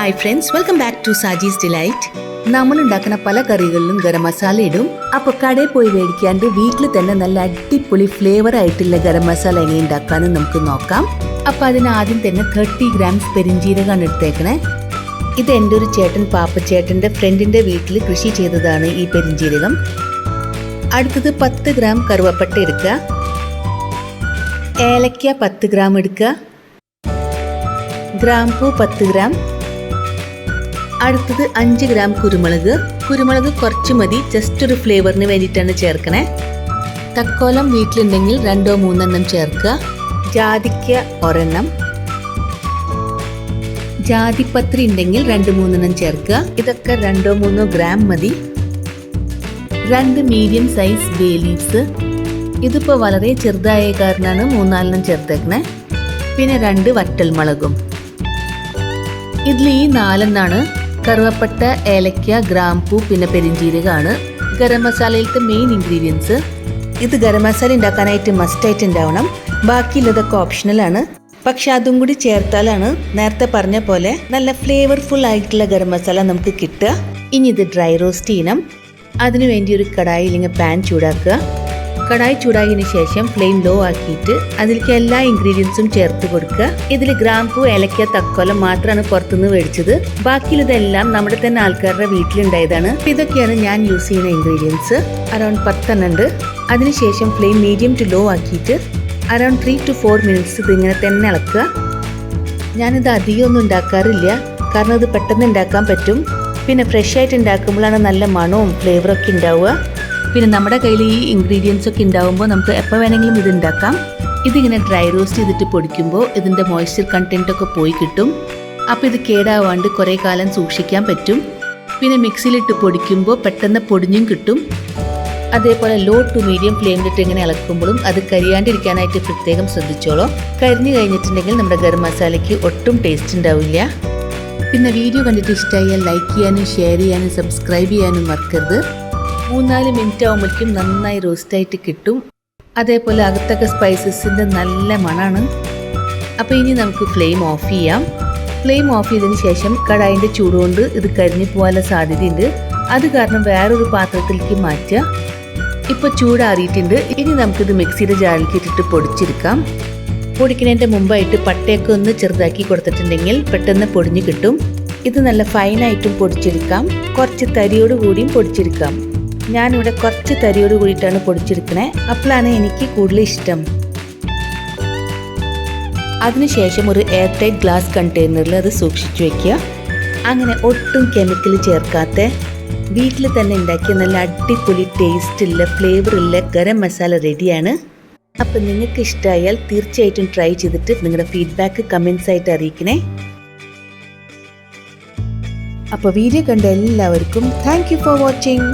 Hi friends, welcome back to Saji's delight. നമ്മൾ ഉണ്ടാക്കുന്ന പല കറികളിലും ഗരം മസാല ഇടും. അപ്പോൾ കടയിൽ പോയി മേടിക്കാണ്ട് വീട്ടിൽ തന്നെ നല്ല അടിപൊളി ഫ്ലേവർ ആയിട്ടുള്ള ഗരം മസാല എങ്ങനെ ഉണ്ടാക്കാമെന്ന് നമുക്ക് നോക്കാം. അപ്പോൾ അതിന് ആദ്യം തന്നെ 30 ഗ്രാംസ് പെരിഞ്ജീരകമാണ് എടുത്തേക്കണേ. ഇത് എൻ്റെ ഒരു ചേട്ടൻ പാപ്പച്ചേട്ടൻ്റെ ഫ്രണ്ടിൻ്റെ വീട്ടിൽ കൃഷി ചെയ്തതാണ് ഈ പെരിഞ്ജീരകം. അടുത്തത് 10 ഗ്രാം കറുവപ്പട്ട എടുക്കുക. ഏലക്ക 10 ഗ്രാം എടുക്കുക. ഗ്രാമ്പൂ 10 ഗ്രാം. അടുത്തത് 5 ഗ്രാം കുരുമുളക് കുറച്ച് മതി, ജസ്റ്റ് ഒരു ഫ്ലേവറിന് വേണ്ടിയിട്ടാണ് ചേർക്കണേ. തക്കോലം വീട്ടിലുണ്ടെങ്കിൽ 2-3 ചേർക്കുക. ജാതിക്ക ഒരെണ്ണം. ജാതിപത്രി ഉണ്ടെങ്കിൽ 2-3 ചേർക്കുക. ഇതൊക്കെ 2-3 ഗ്രാം മതി. 2 മീഡിയം സൈസ് ബേ ലീവ്സ്. ഇതിപ്പോൾ വളരെ ചെറുതായ കാരണമാണ് 3-4 ചേർത്തേക്കണേ. പിന്നെ 2 വറ്റൽമുളകും. ഇതിൽ ഈ 4 കറുവപ്പട്ട, ഏലക്ക, ഗ്രാമ്പൂ, പിന്നെ പെരിഞ്ജീരകമാണ് ഗരം മസാലയിലത്തെ മെയിൻ ഇൻഗ്രീഡിയൻസ്. ഇത് ഗരം മസാല ഉണ്ടാക്കാനായിട്ട് മസ്റ്റായിട്ട് ഉണ്ടാവണം. ബാക്കിയുള്ളതൊക്കെ ഓപ്ഷണലാണ്. പക്ഷെ അതും കൂടി ചേർത്താലാണ് നേരത്തെ പറഞ്ഞ പോലെ നല്ല ഫ്ലേവർഫുൾ ആയിട്ടുള്ള ഗരം മസാല നമുക്ക് കിട്ടുക. ഇനി ഇത് ഡ്രൈ റോസ്റ്റ് ചെയ്യണം. അതിനുവേണ്ടി ഒരു കടായി അല്ലെങ്കിൽ പാൻ ചൂടാക്കുക. കടായി ചൂടായതിനു ശേഷം ഫ്ലെയിം ലോ ആക്കിയിട്ട് അതിലേക്ക് എല്ലാ ഇൻഗ്രീഡിയൻസും ചേർത്ത് കൊടുക്കുക. ഇതിൽ ഗ്രാമ്പൂ, ഏലക്ക, തക്കോലം മാത്രമാണ് പുറത്തുനിന്ന് മേടിച്ചത്. ബാക്കിയുള്ളതെല്ലാം നമ്മുടെ തന്നെ ആൾക്കാരുടെ വീട്ടിലുണ്ടായതാണ്. ഇതൊക്കെയാണ് ഞാൻ യൂസ് ചെയ്യുന്ന ഇൻഗ്രീഡിയൻസ്. അറൌണ്ട് 10 ഉണ്ട്. അതിനുശേഷം ഫ്ലെയിം മീഡിയം ടു ലോ ആക്കിയിട്ട് അറൌണ്ട് 3 to 4 മിനിറ്റ്സ് ഇതിങ്ങനെ തന്നെ ഇളക്കുക. ഞാനിത് അധികമൊന്നും ഉണ്ടാക്കാറില്ല, കാരണം ഇത് പെട്ടെന്ന് ഉണ്ടാക്കാൻ പറ്റും. പിന്നെ ഫ്രഷ് ആയിട്ട് ഉണ്ടാക്കുമ്പോഴാണ് നല്ല മണവും ഫ്ലേവറൊക്കെ ഉണ്ടാവുക. പിന്നെ നമ്മുടെ കയ്യിൽ ഈ ഇൻഗ്രീഡിയൻസ് ഒക്കെ ഉണ്ടാവുമ്പോൾ നമുക്ക് എപ്പോൾ വേണമെങ്കിലും ഇത് ഉണ്ടാക്കാം. ഇതിങ്ങനെ ഡ്രൈ റോസ്റ്റ് ചെയ്തിട്ട് പൊടിക്കുമ്പോൾ ഇതിൻ്റെ മോയ്സ്ചർ കണ്ടൻറ്റ് ഒക്കെ പോയി കിട്ടും. അപ്പോൾ ഇത് കേടാവാണ്ട് കുറേ കാലം സൂക്ഷിക്കാൻ പറ്റും. പിന്നെ മിക്സിയിലിട്ട് പൊടിക്കുമ്പോൾ പെട്ടെന്ന് പൊടിഞ്ഞും കിട്ടും. അതേപോലെ ലോ ടു മീഡിയം ഫ്ലെയിമിലിട്ട് ഇങ്ങനെ ഇളക്കുമ്പോഴും അത് കരിയാണ്ടിരിക്കാനായിട്ട് പ്രത്യേകം ശ്രദ്ധിച്ചോളൂ. കരിഞ്ഞു കഴിഞ്ഞിട്ടുണ്ടെങ്കിൽ നമ്മുടെ ഗരം മസാലയ്ക്ക് ഒട്ടും ടേസ്റ്റ് ഉണ്ടാവില്ല. പിന്നെ വീഡിയോ കണ്ടിട്ട് ഇഷ്ടമായാൽ ലൈക്ക് ചെയ്യാനും ഷെയർ ചെയ്യാനും സബ്സ്ക്രൈബ് ചെയ്യാനും മറക്കരുത്. 3-4 മിനിറ്റ് ആകുമ്പോഴേക്കും നന്നായി റോസ്റ്റായിട്ട് കിട്ടും. അതേപോലെ അകത്തൊക്കെ സ്പൈസസിൻ്റെ നല്ല മണമാണ്. അപ്പോൾ ഇനി നമുക്ക് ഫ്ലെയിം ഓഫ് ചെയ്യാം. ഫ്ലെയിം ഓഫ് ചെയ്തതിന് ശേഷം കടായിൻ്റെ ചൂടുകൊണ്ട് ഇത് കരിഞ്ഞു പോകാനുള്ള സാധ്യതയുണ്ട്. അത് കാരണം വേറൊരു പാത്രത്തിലേക്ക് മാറ്റുക. ഇപ്പോൾ ചൂടാറിയിട്ടുണ്ട്. ഇനി നമുക്കിത് മിക്സിയുടെ ജാറിലേക്ക് ഇട്ടിട്ട് പൊടിച്ചെടുക്കാം. പൊടിക്കുന്നതിൻ്റെ മുമ്പായിട്ട് പട്ടയൊക്കെ ഒന്ന് ചെറുതാക്കി കൊടുത്തിട്ടുണ്ടെങ്കിൽ പെട്ടെന്ന് പൊടിഞ്ഞു കിട്ടും. ഇത് നല്ല ഫൈനായിട്ടും പൊടിച്ചെടുക്കാം, കുറച്ച് തരിയോട് കൂടിയും പൊടിച്ചെടുക്കാം. ഞാനിവിടെ കുറച്ച് തരിയോട് കൂടിയിട്ടാണ് പൊടിച്ചെടുക്കണേ. അപ്പോഴാണ് എനിക്ക് കൂടുതൽ ഇഷ്ടം. അതിനുശേഷം ഒരു എയർ ടൈറ്റ് ഗ്ലാസ് കണ്ടെയ്നറിൽ അത് സൂക്ഷിച്ചു വയ്ക്കുക. അങ്ങനെ ഒട്ടും കെമിക്കൽ ചേർക്കാത്ത വീട്ടിൽ തന്നെ ഉണ്ടാക്കിയ നല്ല അടിപൊളി ടേസ്റ്റുള്ള ഫ്ലേവറുള്ള ഗരം മസാല റെഡിയാണ്. അപ്പം നിങ്ങൾക്ക് ഇഷ്ടമായാൽ തീർച്ചയായിട്ടും ട്രൈ ചെയ്തിട്ട് നിങ്ങളുടെ ഫീഡ്ബാക്ക് കമൻസ് ആയിട്ട് അറിയിക്കണേ. അപ്പോൾ വീഡിയോ കണ്ട എല്ലാവർക്കും താങ്ക് യു ഫോർ വാച്ചിങ്.